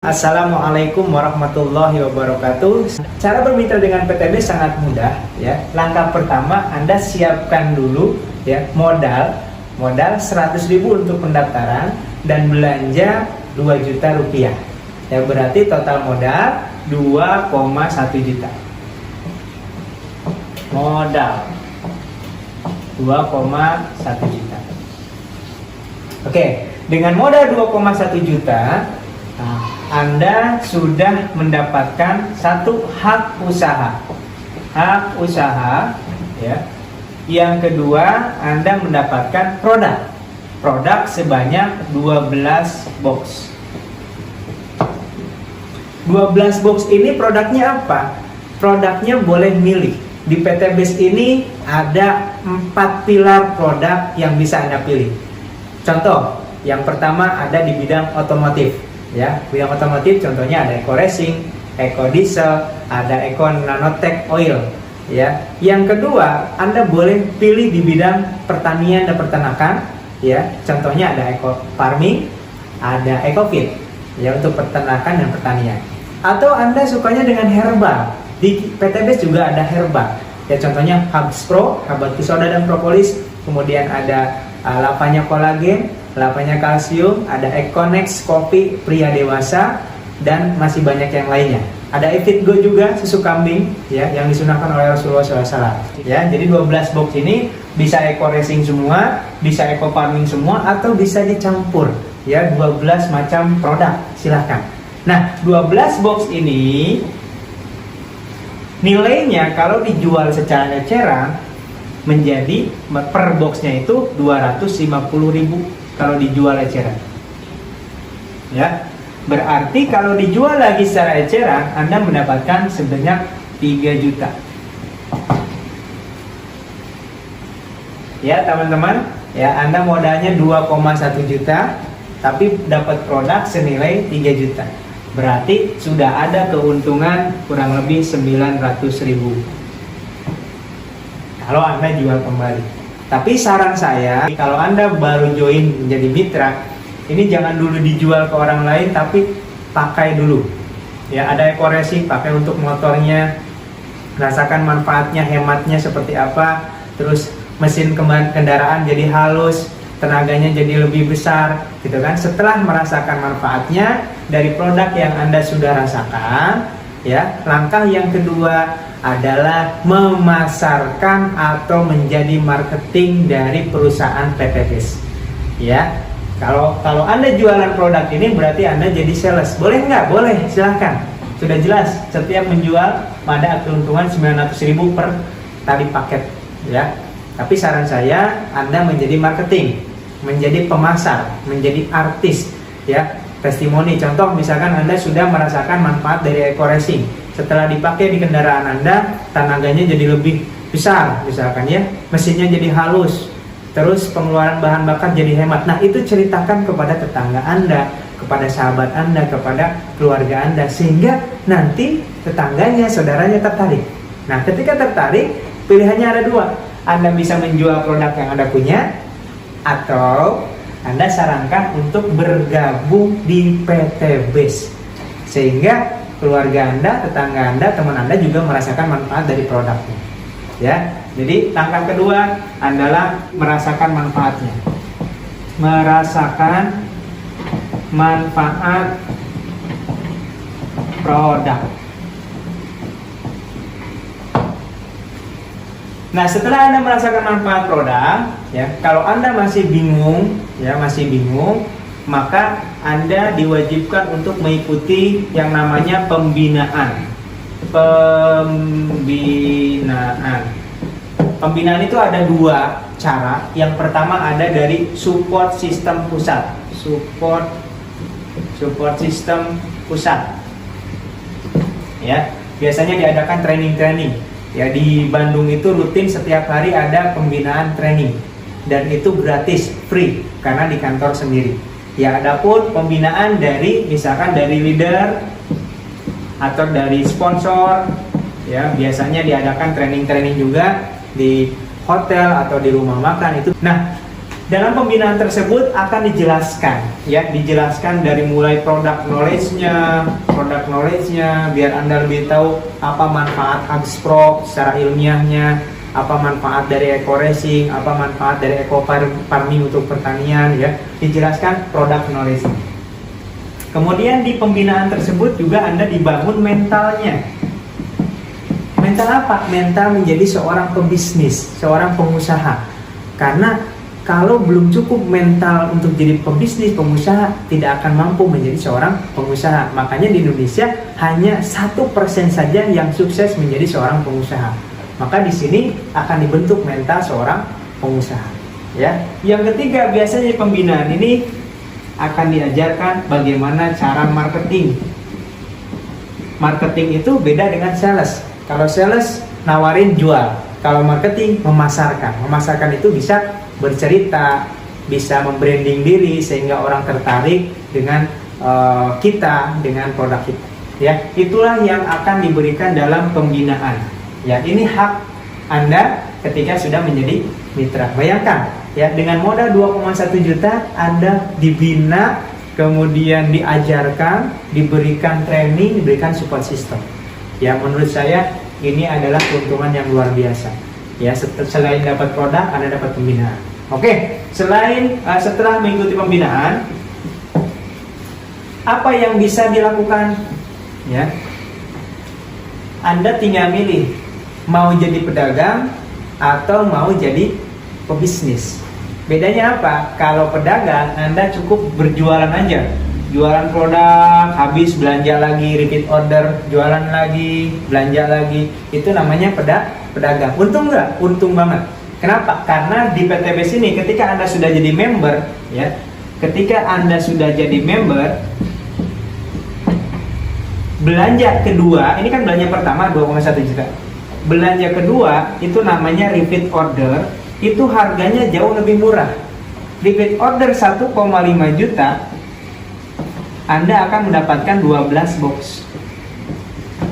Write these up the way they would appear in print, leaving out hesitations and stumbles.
Assalamualaikum warahmatullahi wabarakatuh. Cara bermitra dengan PTB sangat mudah ya. Langkah pertama, Anda siapkan dulu ya modal 100.000 untuk pendaftaran dan belanja 2 juta rupiah. Ya, berarti total modal 2,1 juta. Modal 2,1 juta. Oke, dengan modal 2,1 juta Anda sudah mendapatkan satu hak usaha. Hak usaha ya. Yang kedua, Anda mendapatkan produk sebanyak 12 box. 12 box ini produknya apa? Produknya boleh milih. Di PT BES ini ada 4 pilar produk yang bisa Anda pilih. Contoh, yang pertama ada di bidang otomotif. Ya, bidang otomotif contohnya ada Eco Racing, Eco Diesel, ada Eco Nanotech Oil. Ya, yang kedua Anda boleh pilih di bidang pertanian dan peternakan. Ya, contohnya ada Eco Farming, ada Eco Feed. Ya, untuk peternakan dan pertanian. Atau Anda sukanya dengan herbal. Di PT BES juga ada herbal. Ya, contohnya Hubs Pro, Habatus Soda dan Propolis. Kemudian ada lavanya kolagen, lavanya kalsium, ada Econex kopi pria dewasa, dan masih banyak yang lainnya. Ada Evit Go juga, susu kambing ya, yang disunahkan oleh Rasulullah SAW. Ya, jadi 12 box ini bisa Eco Racing semua, bisa Eco Farming semua, atau bisa dicampur ya, 12 macam produk, silahkan. Nah, 12 box ini nilainya kalau dijual secara eceran menjadi per boxnya itu 250.000 kalau dijual eceran. Ya, berarti kalau dijual lagi secara eceran Anda mendapatkan sebanyak 3 juta. Ya, teman-teman, ya, Anda modalnya 2,1 juta tapi dapat produk senilai 3 juta. Berarti sudah ada keuntungan kurang lebih 900.000 kalau Anda jual kembali. Tapi saran saya, kalau Anda baru join menjadi mitra, ini jangan dulu dijual ke orang lain, tapi pakai dulu. Ya, ada Eco Racing, pakai untuk motornya, rasakan manfaatnya, hematnya seperti apa. Terus mesin kendaraan jadi halus, tenaganya jadi lebih besar, gitu kan? Setelah merasakan manfaatnya dari produk yang Anda sudah rasakan, ya, langkah yang kedua adalah memasarkan atau menjadi marketing dari perusahaan PT BES. Ya, kalau Anda jualan produk ini berarti Anda jadi sales. Boleh nggak? Boleh, silahkan. Sudah jelas, setiap menjual ada keuntungan 900.000 per tali paket. Ya, tapi saran saya Anda menjadi marketing, menjadi pemasar, menjadi artis. Ya, testimoni. Contoh, misalkan Anda sudah merasakan manfaat dari Eco Racing. Setelah dipakai di kendaraan Anda, tenaganya jadi lebih besar, misalkan ya, mesinnya jadi halus, terus pengeluaran bahan bakar jadi hemat. Nah, itu ceritakan kepada tetangga Anda, kepada sahabat Anda, kepada keluarga Anda, sehingga nanti tetangganya, saudaranya tertarik. Nah, ketika tertarik, pilihannya ada 2. Anda bisa menjual produk yang Anda punya, atau Anda sarankan untuk bergabung di PT BES, sehingga keluarga Anda, tetangga Anda, teman Anda juga merasakan manfaat dari produknya. Ya, jadi langkah kedua adalah merasakan manfaatnya. Merasakan manfaat produk. Nah, setelah Anda merasakan manfaat produk, ya, kalau Anda masih bingung, maka Anda diwajibkan untuk mengikuti yang namanya pembinaan. Pembinaan itu ada 2 cara. Yang pertama ada dari support sistem pusat. Support sistem pusat. Ya, biasanya diadakan training. Ya, di Bandung itu rutin setiap hari ada pembinaan training. Dan itu gratis, free, karena di kantor sendiri. Ya, adapun pembinaan dari misalkan dari leader atau dari sponsor, ya, biasanya diadakan training juga di hotel atau di rumah makan itu. Nah, Dalam pembinaan tersebut akan dijelaskan, ya, dijelaskan dari mulai product knowledge-nya, biar Anda lebih tahu apa manfaat Agspro secara ilmiahnya, apa manfaat dari eco racing, apa manfaat dari eco farming untuk pertanian, ya, dijelaskan product knowledge. Kemudian di pembinaan tersebut juga Anda dibangun mentalnya. Mental apa? Mental menjadi seorang pebisnis, seorang pengusaha. Karena kalau belum cukup mental untuk jadi pebisnis, pengusaha, tidak akan mampu menjadi seorang pengusaha. Makanya di Indonesia hanya 1% saja yang sukses menjadi seorang pengusaha. Maka di sini akan dibentuk mental seorang pengusaha. Ya. Yang ketiga, biasanya di pembinaan ini akan diajarkan bagaimana cara marketing. Marketing itu beda dengan sales. Kalau sales nawarin jual, kalau marketing memasarkan. Memasarkan itu bisa bercerita, bisa membranding diri sehingga orang tertarik dengan kita, dengan produk kita. Ya, itulah yang akan diberikan dalam pembinaan. Ya, ini hak Anda ketika sudah menjadi mitra. Bayangkan, ya, dengan modal 2,1 juta Anda dibina, kemudian diajarkan, diberikan training, diberikan support system. Ya, menurut saya ini adalah keuntungan yang luar biasa. Ya, selain dapat produk, Anda dapat pembinaan. Oke, setelah mengikuti pembinaan, apa yang bisa dilakukan? Ya, Anda tinggal milih mau jadi pedagang atau mau jadi pebisnis. Bedanya apa? Kalau pedagang, Anda cukup berjualan aja, jualan produk, habis belanja lagi, repeat order, jualan lagi, belanja lagi. Itu namanya pedagang. Untung nggak? Untung banget. Kenapa? Karena di PTBS ini ketika Anda sudah jadi member, ya, ketika Anda sudah jadi member, belanja kedua, ini kan belanja pertama 2,1 juta. Belanja kedua itu namanya repeat order, itu harganya jauh lebih murah. Repeat order 1,5 juta, Anda akan mendapatkan 12 box.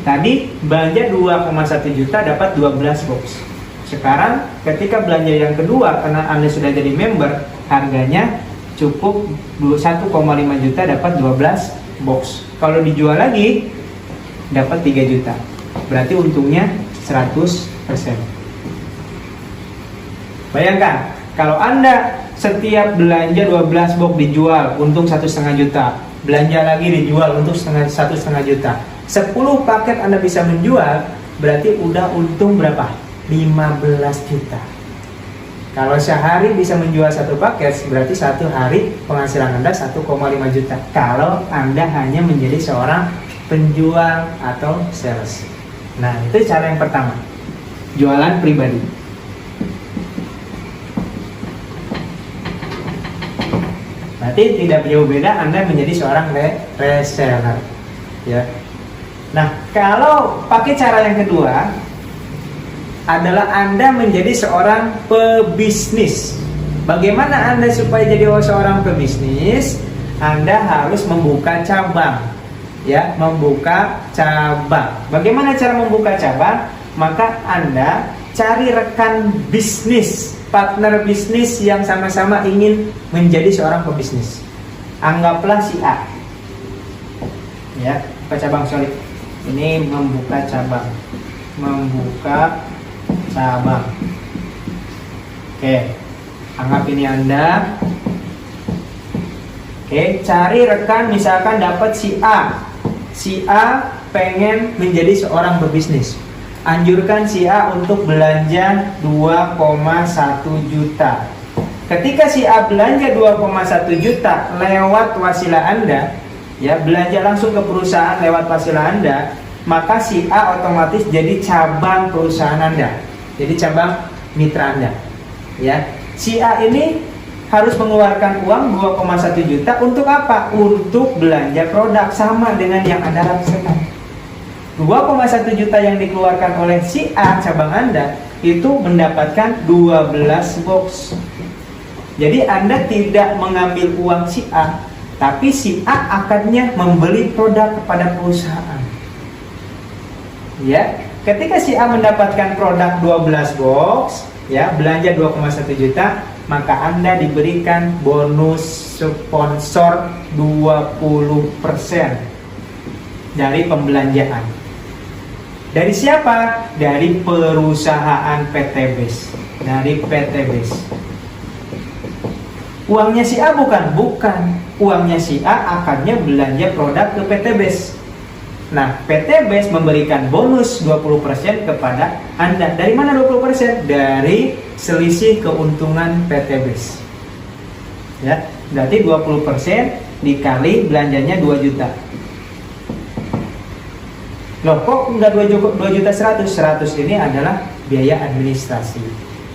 Tadi belanja 2,1 juta dapat 12 box. Sekarang ketika belanja yang kedua, karena Anda sudah jadi member, harganya cukup 1,5 juta dapat 12 box. Kalau dijual lagi dapat 3 juta. Berarti untungnya 100%. Bayangkan, kalau Anda setiap belanja 12 box dijual, untung 1,5 juta. Belanja lagi dijual, untung 1,5 juta. 10 paket Anda bisa menjual, berarti udah untung berapa? 15 juta. Kalau sehari bisa menjual 1 paket, berarti 1 hari penghasilan Anda 1,5 juta. Kalau Anda hanya menjadi seorang penjual atau sales. Nah, itu cara yang pertama. Jualan pribadi. Berarti tidak jauh beda Anda menjadi seorang reseller. Ya. Nah, kalau pakai cara yang kedua adalah Anda menjadi seorang pebisnis. Bagaimana Anda supaya jadi seorang pebisnis? Anda harus membuka cabang. Ya, membuka cabang. Bagaimana cara membuka cabang? Maka Anda cari rekan bisnis, partner bisnis yang sama-sama ingin menjadi seorang pebisnis. Anggaplah si A. Ya, buka cabang, sorry. Ini membuka cabang. Membuka cabang. Oke, anggap ini Anda. Oke, cari rekan, misalkan dapat si A. Si A pengen menjadi seorang pebisnis. Anjurkan si A untuk belanja 2,1 juta. Ketika si A belanja 2,1 juta lewat wasilah Anda, ya, belanja langsung ke perusahaan lewat wasilah Anda, maka si A otomatis jadi cabang perusahaan Anda. Jadi cabang mitra Anda. Ya, si A ini harus mengeluarkan uang 2,1 juta untuk apa? Untuk belanja produk, sama dengan yang Anda rasakan. 2,1 juta yang dikeluarkan oleh si A cabang Anda itu mendapatkan 12 box. Jadi Anda tidak mengambil uang si A, tapi si A akannya membeli produk kepada perusahaan. Ya, ketika si A mendapatkan produk 12 box, ya, belanja 2,1 juta, maka Anda diberikan bonus sponsor 20% dari pembelanjaan. Dari siapa? Dari perusahaan PTBes. Dari PTBes. Uangnya si A bukan? Bukan. Uangnya si A akannya belanja produk ke PTBes. Nah, PTBes memberikan bonus 20% kepada Anda. Dari mana 20%? Dari selisih keuntungan PTBes. Ya, berarti 20% dikali belanjanya 2 juta. Loh, kok enggak 2 juta 100? 100 ini adalah biaya administrasi.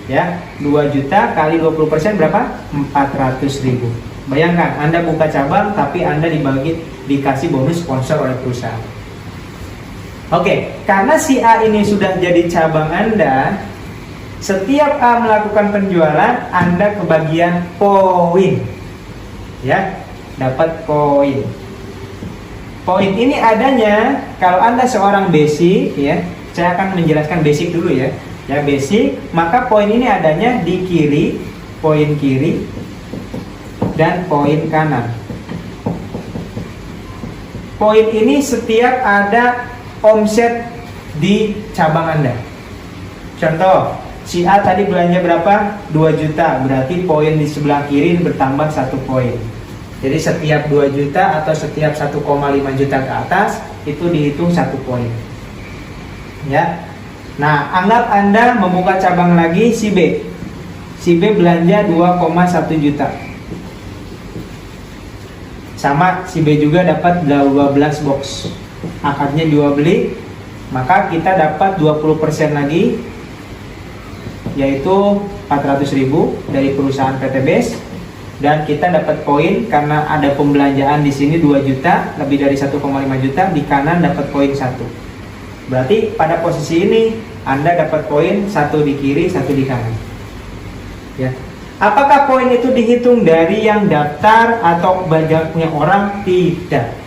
Ya, 2 juta kali 20% berapa? 400.000. Bayangkan, Anda buka cabang tapi Anda dikasih bonus sponsor oleh perusahaan. Oke, karena si A ini sudah jadi cabang Anda, setiap A melakukan penjualan, Anda kebagian poin. Ya, dapat poin. Poin ini adanya kalau Anda seorang basic, ya. Saya akan menjelaskan basic dulu ya. Ya, basic, maka poin ini adanya di kiri, poin kiri dan poin kanan. Poin ini setiap ada omset di cabang Anda. Contoh, si A tadi belanja berapa? 2 juta, berarti poin di sebelah kiri bertambah 1 poin. Jadi setiap 2 juta atau setiap 1,5 juta ke atas itu dihitung 1 poin. Ya. Nah, anggap Anda membuka cabang lagi si B. Si B belanja 2,1 juta. Sama si B juga dapat 12 box. Akadnya jual beli, maka kita dapat 20% lagi, yaitu 400.000 dari perusahaan PTBes, dan kita dapat poin karena ada pembelanjaan di sini 2 juta, lebih dari 1,5 juta, di kanan dapat poin 1. Berarti pada posisi ini Anda dapat poin 1 di kiri, 1 di kanan. Ya. Apakah poin itu dihitung dari yang daftar atau banyaknya orang? Tidak.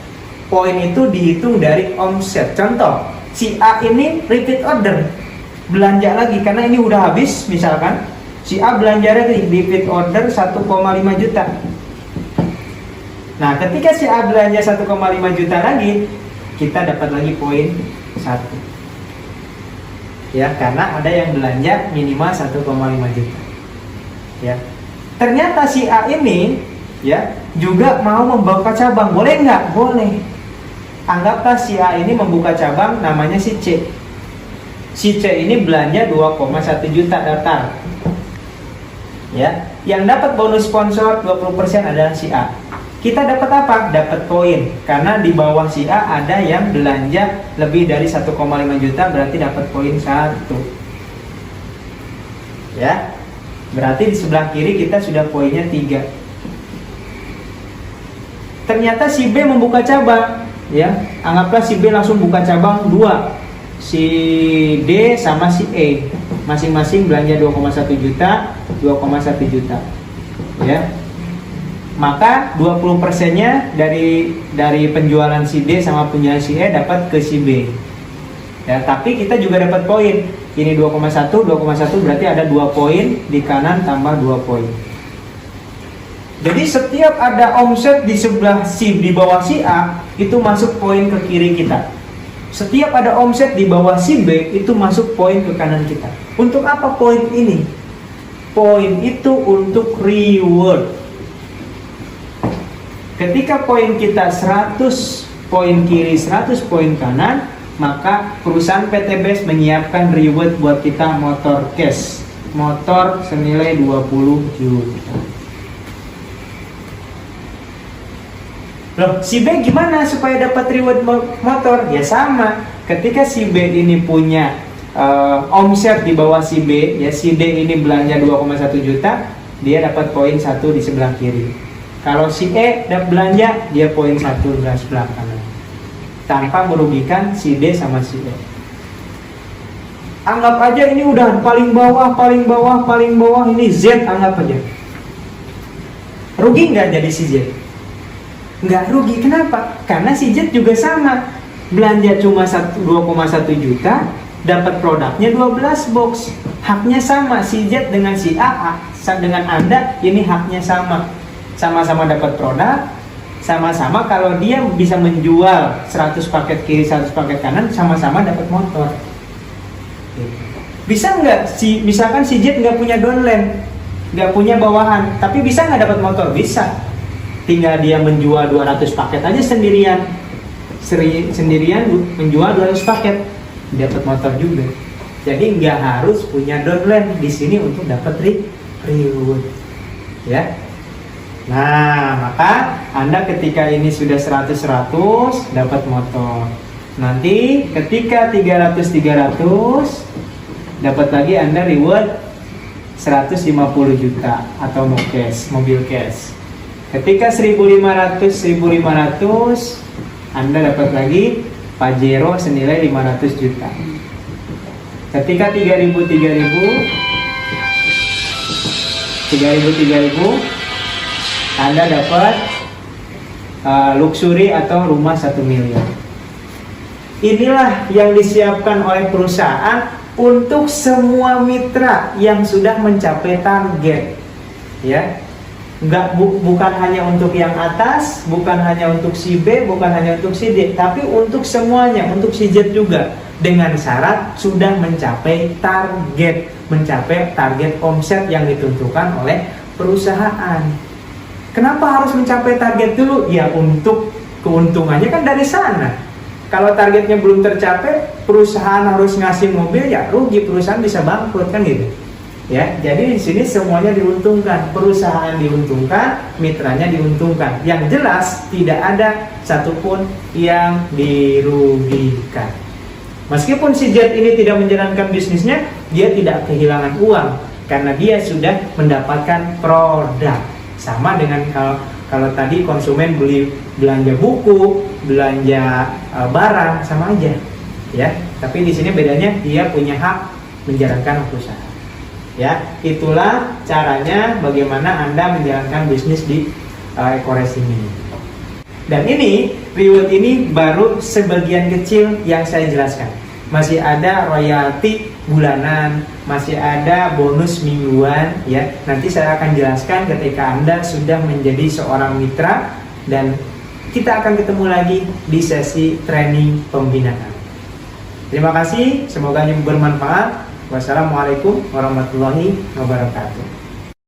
Poin itu dihitung dari omset. Contoh, si A ini repeat order, belanja lagi karena ini udah habis. Misalkan si A belanja lagi, repeat order 1,5 juta. Nah, ketika si A belanja 1,5 juta lagi, kita dapat lagi poin 1. Ya, karena ada yang belanja minimal 1,5 juta. Ya, ternyata si A ini ya juga mau membuka cabang. Boleh nggak? Boleh. Anggaplah si A ini membuka cabang, namanya si C. Si C ini belanja 2,1 juta daftar. Ya, yang dapat bonus sponsor 20% adalah si A. Kita dapat apa? Dapat poin. Karena di bawah si A ada yang belanja lebih dari 1,5 juta, berarti dapat poin 1. Ya. Berarti di sebelah kiri kita sudah poinnya 3. Ternyata si B membuka cabang, ya. Anggaplah si B langsung buka cabang 2. Si D sama si E masing-masing belanja 2,1 juta, 2,1 juta. Ya. Maka 20%-nya dari penjualan si D sama penjualan si E dapat ke si B. Ya, tapi kita juga dapat poin. Ini 2,1 berarti ada 2 poin, di kanan tambah 2 poin. Jadi setiap ada omset di sebelah di bawah si A, itu masuk poin ke kiri kita. Setiap ada omset di bawah si B, itu masuk poin ke kanan kita. Untuk apa poin ini? Poin itu untuk reward. Ketika poin kita 100 poin kiri, 100 poin kanan, maka perusahaan PTBes menyiapkan reward buat kita motor cash. Motor senilai 20 juta. Loh, si B gimana supaya dapat reward motor? Ya sama. Ketika si B ini punya omset di bawah si B, ya si D ini belanja 2,1 juta, dia dapat poin 1 di sebelah kiri. Kalau si E dapat belanja, dia poin 1 di sebelah kanan. Tanpa merugikan si D sama si E. Anggap aja ini udah paling bawah, ini Z anggap aja. Rugi nggak jadi si Z? Nggak rugi, kenapa? Karena si Z juga sama. Belanja cuma 2,1 juta, dapat produknya 12 box. Haknya sama, si Z dengan si A, dengan Anda ini haknya sama. Sama-sama dapat produk, sama-sama kalau dia bisa menjual 100 paket kiri, 100 paket kanan, sama-sama dapat motor. Bisa nggak misalkan si Z nggak punya downline, nggak punya bawahan, tapi bisa nggak dapat motor? Bisa. Tinggal dia menjual 200 paket aja sendirian menjual 200 paket, dapat motor juga. Jadi nggak harus punya downline di sini untuk dapat reward, ya. Nah, maka Anda ketika ini sudah 100 dapat motor. Nanti ketika 300 dapat lagi Anda reward 150 juta atau mobil cash. Ketika 1500 Anda dapat lagi Pajero senilai 500 juta. Ketika 3000 Anda dapat luxury atau rumah 1 miliar. Inilah yang disiapkan oleh perusahaan untuk semua mitra yang sudah mencapai target, ya. Bukan hanya untuk yang atas, bukan hanya untuk si B, bukan hanya untuk si D, tapi untuk semuanya, untuk si Z juga, dengan syarat sudah mencapai target omset yang ditentukan oleh perusahaan. Kenapa harus mencapai target dulu? Ya untuk keuntungannya kan dari sana. Kalau targetnya belum tercapai, perusahaan harus ngasih mobil, ya rugi, perusahaan bisa bangkrut kan gitu. Ya, jadi di sini semuanya diuntungkan, perusahaan diuntungkan, mitranya diuntungkan. Yang jelas tidak ada satupun yang dirugikan. Meskipun si Z ini tidak menjalankan bisnisnya, dia tidak kehilangan uang karena dia sudah mendapatkan produk. Sama dengan kalau tadi konsumen belanja buku, belanja barang, sama aja, ya. Tapi di sini bedanya dia punya hak menjalankan usaha. Ya, itulah caranya bagaimana Anda menjalankan bisnis di Eco-Racing ini. Dan ini reward ini baru sebagian kecil yang saya jelaskan. Masih ada royalti bulanan, masih ada bonus mingguan, ya. Nanti saya akan jelaskan ketika Anda sudah menjadi seorang mitra, dan kita akan ketemu lagi di sesi training pembinaan. Terima kasih, semoga ini bermanfaat. Wassalamualaikum warahmatullahi wabarakatuh.